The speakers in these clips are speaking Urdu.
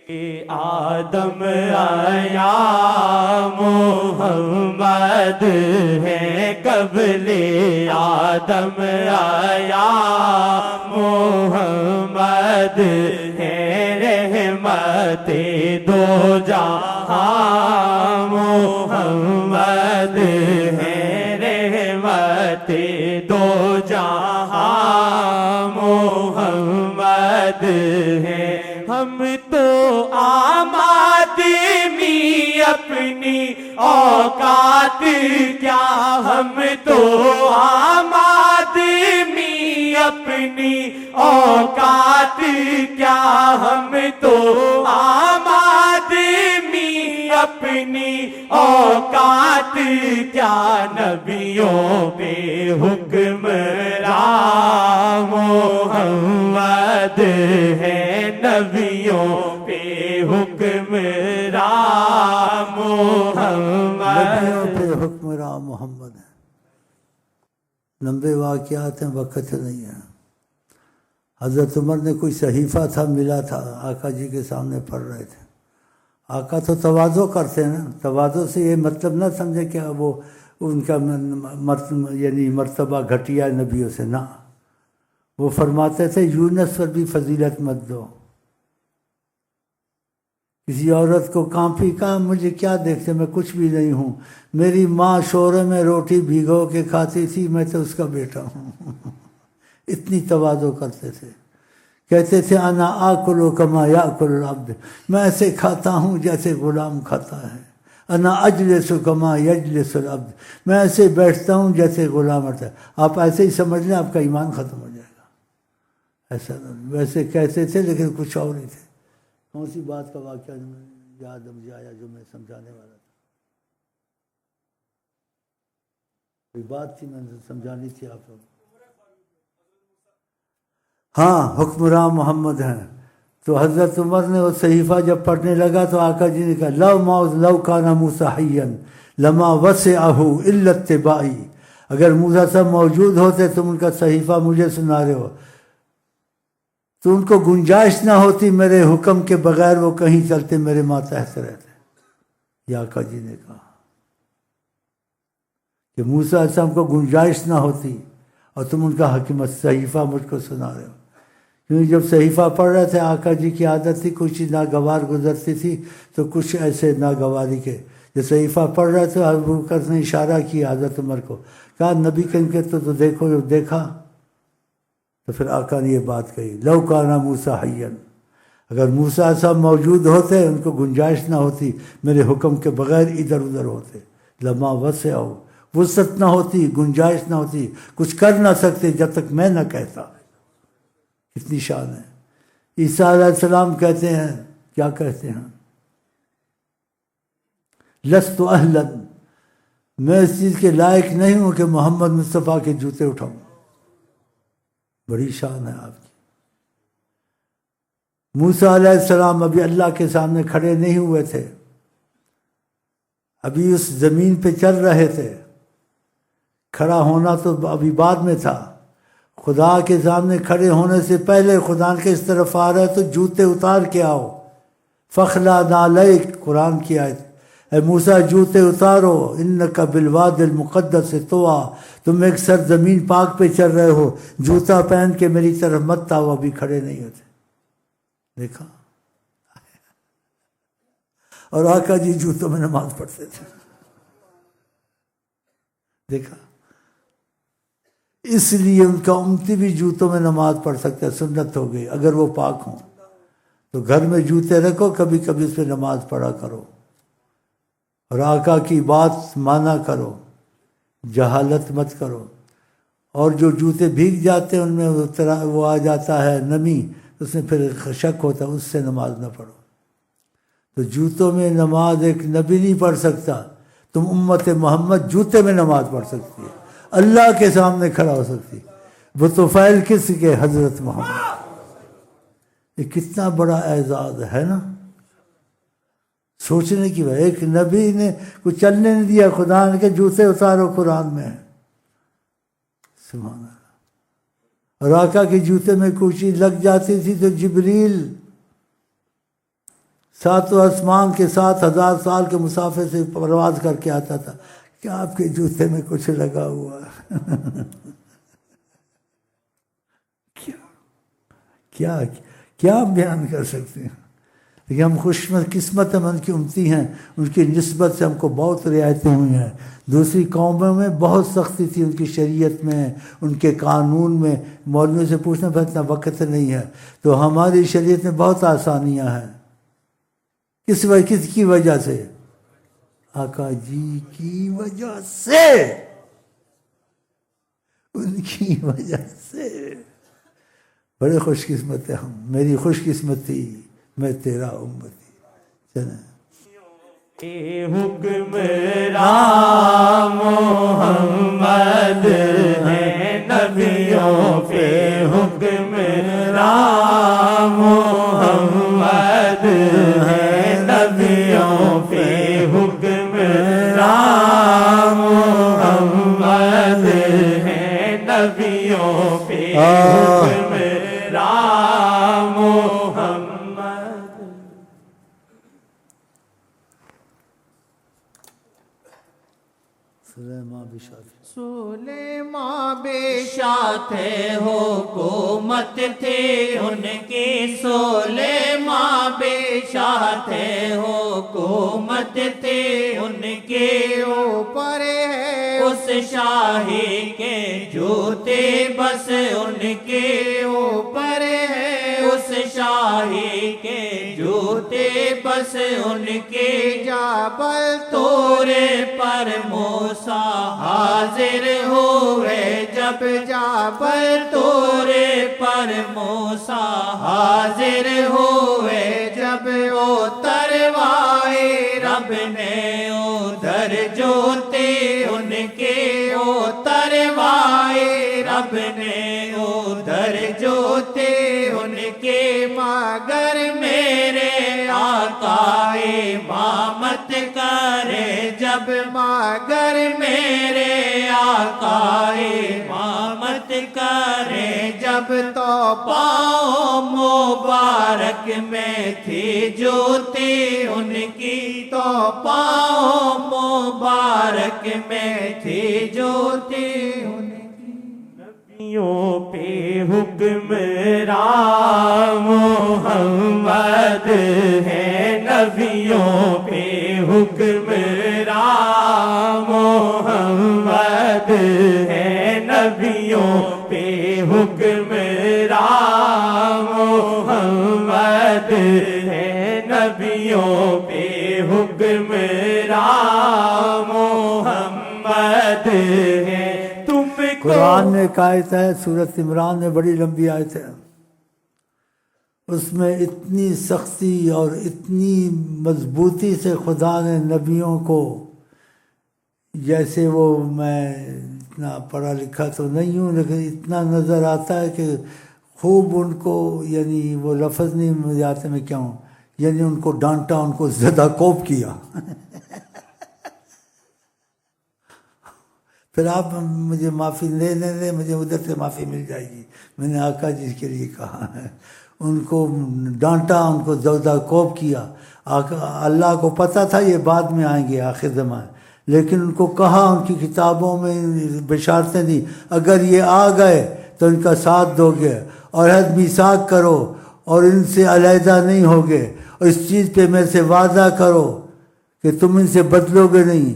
آدم آیا محمد ہے قبل آدم آیا محمد ہے رحمت دو جہاں محمد ہے رحمت دو جہاں محمد ہے ہم تو آمادمی اپنی اوقات کیا ہم تو آمادمی اپنی اوقات کیا ہم تو آمادمی اپنی اوقات کیا نبیوں پہ حکمراں محمد ہے نبیوں پہ حکمراں محمد نبیوں پہ حکمراں محمد ہے۔ لمبے واقعات ہیں، وقت نہیں ہے۔ حضرت عمر نے کوئی صحیفہ تھا ملا تھا، آقا جی کے سامنے پڑھ رہے تھے۔ آقا تو تواضع کرتے ہیں نا، تواضع سے یہ مطلب نہ سمجھے کہ وہ ان کا یعنی مرتبہ گھٹیا نبیوں سے، نہ، وہ فرماتے تھے یونس پر بھی فضیلت مت دو۔ کسی عورت کو کانپی، کہا مجھے کیا دیکھتے، میں کچھ بھی نہیں ہوں، میری ماں شورے میں روٹی بھگو کے کھاتی تھی، میں تو اس کا بیٹا ہوں۔ اتنی تواضع کرتے تھے، کہتے تھے انا آکل کما یاکل العبد، میں ایسے کھاتا ہوں جیسے غلام کھاتا ہے۔ انا اجلس کما یجلس العبد، میں ایسے بیٹھتا ہوں جیسے غلام بیٹھتا ہے۔ آپ ایسے ہی سمجھ لیں آپ کا ایمان ختم ہو جائے گا۔ ایسا ویسے کہتے تھے لیکن کچھ اور ہی تھے۔ کون سی بات کا واقعہ یاد مجھے آیا جو میں سمجھانے والا تھا؟ کوئی بات تھی میں نے سمجھانی تھی آپ لوگ۔ ہاں، حکمراں محمد ہیں۔ تو حضرت عمر نے وہ صحیفہ جب پڑھنے لگا تو آقا جی نے کہا لو کان موسیٰ حیا لما وسعہ الا اتباعی، اگر موسیٰ صاحب موجود ہوتے تم ان کا صحیفہ مجھے سنا رہے ہو تو ان کو گنجائش نہ ہوتی میرے حکم کے بغیر وہ کہیں چلتے، میرے ماتحت رہتے۔ یہ آقا جی نے کہا کہ موسیٰ علیہ السلام کو گنجائش نہ ہوتی اور تم ان کا حکمت صحیفہ مجھ کو سنا رہے ہو۔ کیونکہ جب صحیفہ پڑھ رہے تھے آقا جی کی عادت تھی کچھ ناگوار گزرتی تھی تو کچھ ایسے ناگواری کے جو صحیفہ پڑھ رہے تھے، ابو بکر نے اشارہ کیا حضرت عمر کو، کہا نبی کہیں کہ تو دیکھو، جب دیکھا تو پھر آقا نے یہ بات کہی لو کان موسیٰ حیا، اگر موسیٰ صاحب موجود ہوتے ان کو گنجائش نہ ہوتی میرے حکم کے بغیر ادھر ادھر ہوتے، لما وسعہ، وسعت نہ ہوتی، گنجائش نہ ہوتی، کچھ کر نہ سکتے جب تک میں نہ کہتا۔ کتنی شان ہے۔ عیسیٰ علیہ السلام کہتے ہیں، کیا کہتے ہیں؟ لست اہلا، میں اس چیز کے لائق نہیں ہوں کہ محمد مصطفیٰ کے جوتے اٹھاؤں۔ بڑی شان ہے آپ کی۔ موسیٰ علیہ السلام ابھی اللہ کے سامنے کھڑے نہیں ہوئے تھے، ابھی اس زمین پہ چل رہے تھے، کھڑا ہونا تو ابھی بعد میں تھا۔ خدا کے سامنے کھڑے ہونے سے پہلے خدا کے اس طرف آ رہے تو جوتے اتار کے آؤ، فخلا نعلیک، قرآن کی آیت، اے موسیٰ جوتے اتارو، انک بالواد المقدس طویٰ، تم ایک سرزمین پاک پہ چل رہے ہو، جوتا پہن کے میری طرف مت آؤ، ابھی کھڑے نہیں ہوتے۔ دیکھا، اور آقا جی جوتوں میں نماز پڑھتے تھے، دیکھا، اس لیے ان کا امتی بھی جوتوں میں نماز پڑھ سکتا ہے، سنت ہو گئی اگر وہ پاک ہوں تو گھر میں جوتے رکھو، کبھی کبھی اس پہ نماز پڑھا کرو، اور آقا کی بات مانا کرو، جہالت مت کرو۔ اور جو جوتے بھیگ جاتے ہیں ان میں وہ آ جاتا ہے نمی، اس میں پھر شک ہوتا ہے، اس سے نماز نہ پڑھو۔ تو جوتوں میں نماز ایک نبی نہیں پڑھ سکتا، تم امت محمد جوتے میں نماز پڑھ سکتی ہے، اللہ کے سامنے کھڑا ہو سکتی۔ وہ تو فعل کس کے؟ حضرت محمد۔ یہ کتنا بڑا اعزاز ہے نا، سوچنے کی بات۔ ایک نبی نے کچھ چلنے نہیں دیا، خدا نے کہ جوتے اتارو، قرآن میں ہے، سبحان اللہ۔ اور آقا کے جوتے میں کوئی چیز لگ جاتی تھی تو جبریل ساتوں آسمان کے 7,000 سال کے مسافر سے پرواز کر کے آتا تھا کہ آپ کے جوتے میں کچھ لگا ہوا کیا بیان کر سکتے ہیں. لیکن ہم خوش قسمت ہم ان کی امتی ہیں، ان کی نسبت سے ہم کو بہت رعایتیں ہوئی ہیں. دوسری قوموں میں بہت سختی تھی ان کی شریعت میں، ان کے قانون میں. مولویوں سے پوچھنا پھر اتنا وقت نہیں ہے. تو ہماری شریعت میں بہت آسانیاں ہیں. کس کی وجہ سے؟ آقا جی کی وجہ سے، ان کی وجہ سے. بڑے خوش قسمت ہیں ہم. میری خوش قسمتی میں تیرا امتی. چلیں حکمراں محمد ہے، نبیوں پہ حکمراں محمد ہے، نبیوں پہ حکمراں محمد ہے، نبیوں پہ حکمراں محمد. سلیمان بے شاہ حکومت تھی ان کی، سلیمان بے شاہ حکومت تھی ان کے اوپر ہے اس شاہی کے جوتے، بس ان کے اوپر ہے اس شاہی کے جوتے، بس ان کے جبل طورے پر موسیٰ حاضر ہوئے. جب جبل طورے پر موسیٰ حاضر ہوئے، جب اتروائے رب نے ادھر جوتے ان کے، اتروائے رب نے ادھر جوتے ان کے. مگر میرے آقا امامت کرے جب، مگر میرے آقا امامت کرے جب، تو پاؤں مبارک میں تھی جوتی ان کی، تو پاؤں مبارک میں تھی جوتی ان کی. نبیوں پہ حکمراں محمد ہے، نبیوں پہ حکمراں محمد ہے، نبیوں پہ حکمراں محمد ہے، نبیوں پہ حکمراں محمد ہے. قرآن میں ایک آیت ہے سورۃ عمران میں، بڑی لمبی آیت ہے. اس میں اتنی سختی اور اتنی مضبوطی سے خدا نے نبیوں کو، جیسے وہ میں اتنا پڑھا لکھا تو نہیں ہوں لیکن اتنا نظر آتا ہے کہ خوب ان کو، یعنی وہ لفظ نہیں مجھے آتے میں کیا ہوں، یعنی ان کو ڈانٹا، ان کو زدہ کوب کیا. پھر آپ مجھے معافی لے لیں، مجھے ادھر سے معافی مل جائے گی. میں نے آقا جی کے لیے کہا ہے، ان کو ڈانٹا، ان کو زدہ کوب کیا. اللہ کو پتہ تھا یہ بعد میں آئیں گے آخر زمان، لیکن ان کو کہا، ان کی کتابوں میں بشارتیں دی، اگر یہ آ گئے تو ان کا ساتھ دو گے اور عہد میثاق کرو اور ان سے علیحدہ نہیں ہوگے، اور اس چیز پہ میرے سے وعدہ کرو کہ تم ان سے بدلو گے نہیں.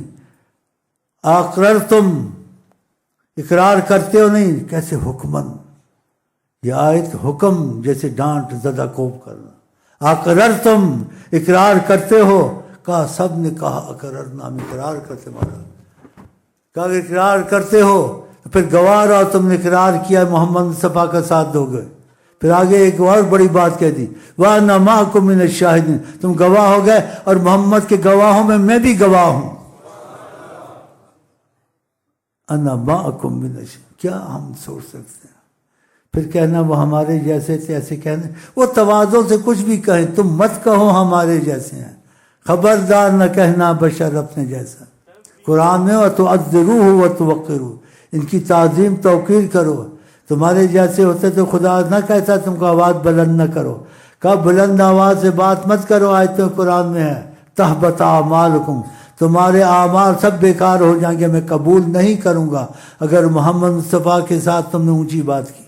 اقرر تم، اقرار کرتے ہو نہیں. کیسے حکمن، یہ آیت حکم جیسے ڈانٹ زدہ کوب کرنا. اقرر تم، اقرار کرتے ہو. کہا سب نے کہا اقرر، نام اقرار کرتے مارا. کہا اقرار کرتے ہو پھر گواہ رہو، تم نے اقرار کیا محمد مصطفیٰ کا ساتھ دو گے. پھر آگے ایک اور بڑی بات کہہ دی، وَأَنَا مَعَكُم مِّنَ الشَّاهِدِينَ، تم گواہ ہو گئے اور محمد کے گواہوں میں بھی گواہ ہوں. انا معکم من الشاہدین. کیا ہم سوچ سکتے ہیں؟ پھر کہنا وہ ہمارے جیسے تھے، ایسے کہنا. وہ تواضع سے کچھ بھی کہیں، تم مت کہو ہمارے جیسے ہیں. خبردار نہ کہنا بشر اپنے جیسا. قرآن میں وَتُعَذِّرُوهُ وَتُوَقِّرُوهُ، ان کی تعظیم توقیر کرو. تمہارے جیسے ہوتے تو خدا نہ کہتا تم کو آواز بلند نہ کرو. کہا بلند آواز سے بات مت کرو، آیتوں قرآن میں ہے تحبط اعمالکم، تمہارے اعمال سب بیکار ہو جائیں گے، میں قبول نہیں کروں گا اگر محمد مصطفیٰ کے ساتھ تم نے اونچی بات کی،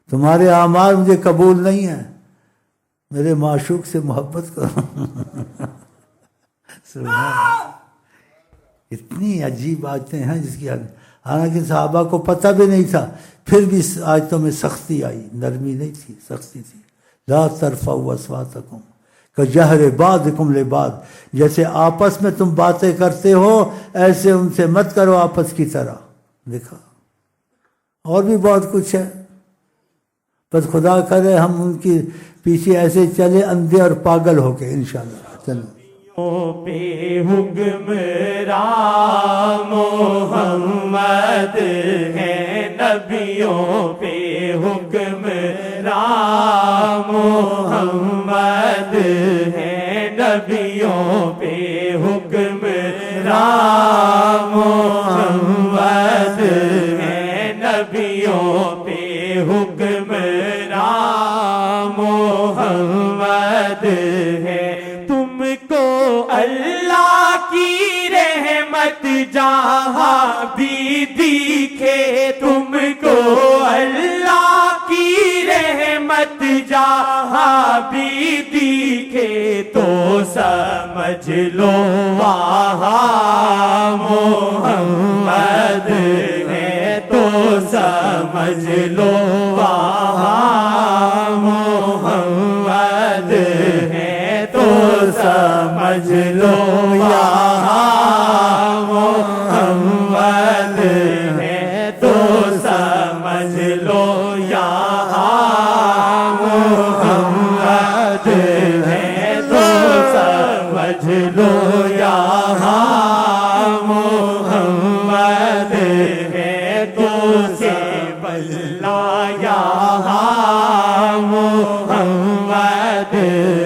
تمہارے اعمال مجھے قبول نہیں ہیں، میرے معشوق سے محبت کرو سبحان اللہ۔ اتنی عجیب آیتیں ہیں جس کی حالانکہ صحابہ کو پتہ بھی نہیں تھا، پھر بھی اس آیتوں میں سختی آئی، نرمی نہیں تھی، سختی تھی۔ لا ترفعوا اصواتکم کجہر بعضکم لبعض، جیسے آپس میں تم باتیں کرتے ہو ایسے ان سے مت کرو آپس کی طرح۔ دیکھا اور بھی بہت کچھ ہے، بس خدا کرے ہم ان کی پیچھے ایسے چلے اندھے اور پاگل ہو کے انشاءاللہ۔ چلو پہ حکمراں محمد ہے، نبیوں پہ حکمراں محمد ہے، نبیوں پہ حکمراں محمد ہے، نبیوں پہ حکمراں محمد ہے۔ اللہ کی رحمت جہاں بھی دکھے تم کو، اللہ کی رحمت جہاں بھی دکھے تو سمجھ لو وہاں محمد ہے، تو سمجھ لو وہاں محمد ہے، تو سمجھ لو یہاں محمد ہے، تو سمجھ لو یہاں محمد ہے، تو سمجھ لو یہاں محمد ہے، تو بلا یہاں محمد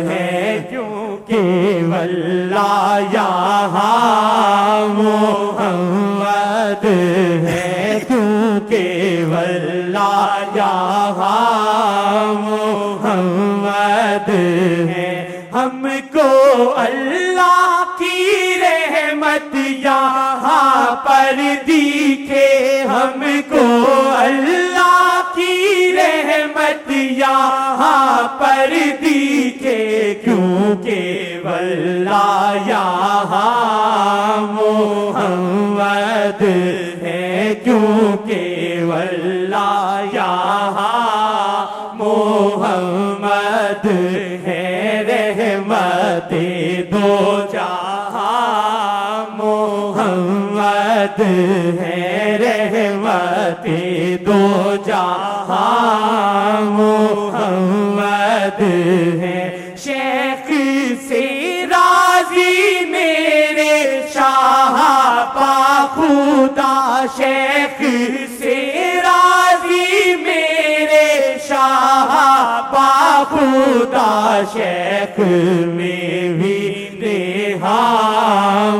ہے، کیونکہ واللہ یہاں محمد ہے، کیونکہ واللہ یہاں محمد ہے۔ ہم کو اللہ کی رحمت یہاں پر دکھے، ہم کو اللہ کی رحمت یہاں پر دکھے، کیونکہ واللہ یہاں محمد ہے، کیونکہ واللہ یہاں محمد ہے، رحمت دو جہاں محمد ہے، رحمت دو جہاں محمد ہے۔ شیخ سے راضی میرے شاہ با خدا، شیخ سے راضی میرے شاہ با خدا، شیخ میں بھی نیہا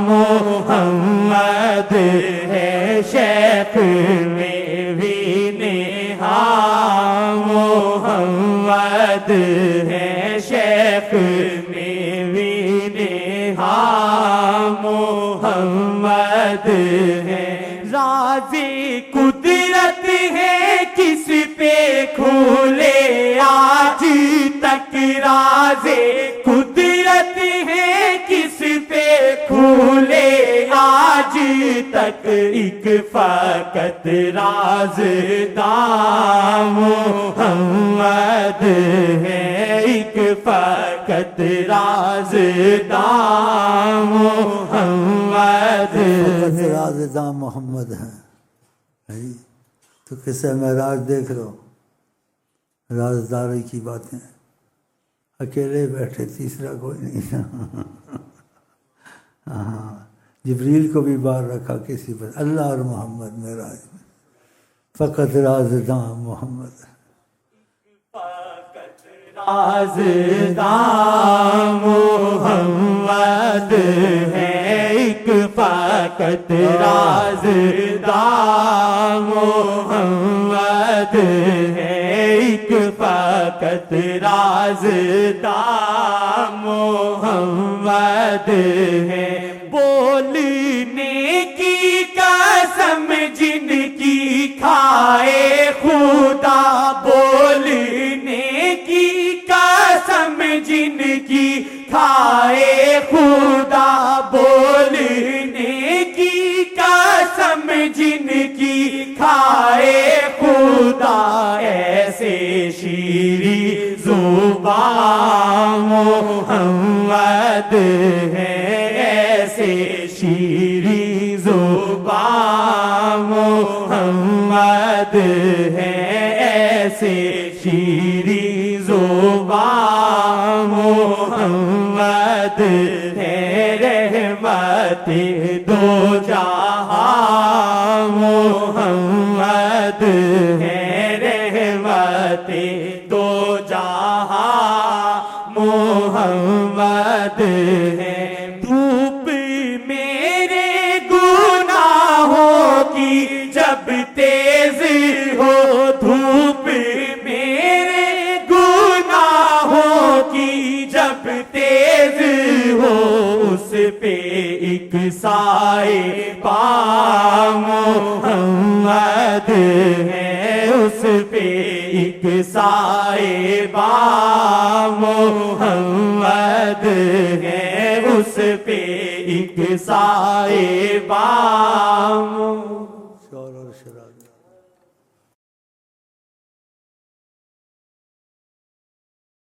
محمد ہے، شیخ میں بھی نیہا محمد ہے، شیخ میں بھی نیہا محمد ہے۔ راز قدرت ہے کس پہ کھولے آج تک، راز قدرت ہے کس پہ کھولے آج تک، ایک فقط راز دام محمد ہے، ایک فقط راز دام محمد فقط راز دام محمد ہے۔ تو قصہ معراج دیکھ لو، رازداری کی باتیں، اکیلے بیٹھے، تیسرا کوئی نہیں۔ ہاں جبریل کو بھی باہر رکھا کسی پر، اللہ اور محمد معراج میں، فقط راز دام محمد، راز دام محمد ہے، ایک فقط راز دام محمد ہے، فقط رازدہ محمد ہے بولنے کی قسم جن کی کھائے خدا بولنے کی قسم جن کی کھائے خدا بولنے کی قسم جن کی کھائے خدا ایسے شیریں زبان محمد ہے ایسے شیریں زبان محمد ہے ایسے شیریں زبان محمد ہے رحمت دو جہاں محمد ہے رحمت دو جہاں محمد ہے دھوپ میرے گناہوں کی جب تیز ہو دھوپ میرے گناہوں کی جب تیز ہو اس پہ ایک سائے پا محمد ہے اس پہ ایک سائے پا محمد ہے اس پہ ایک سائے پا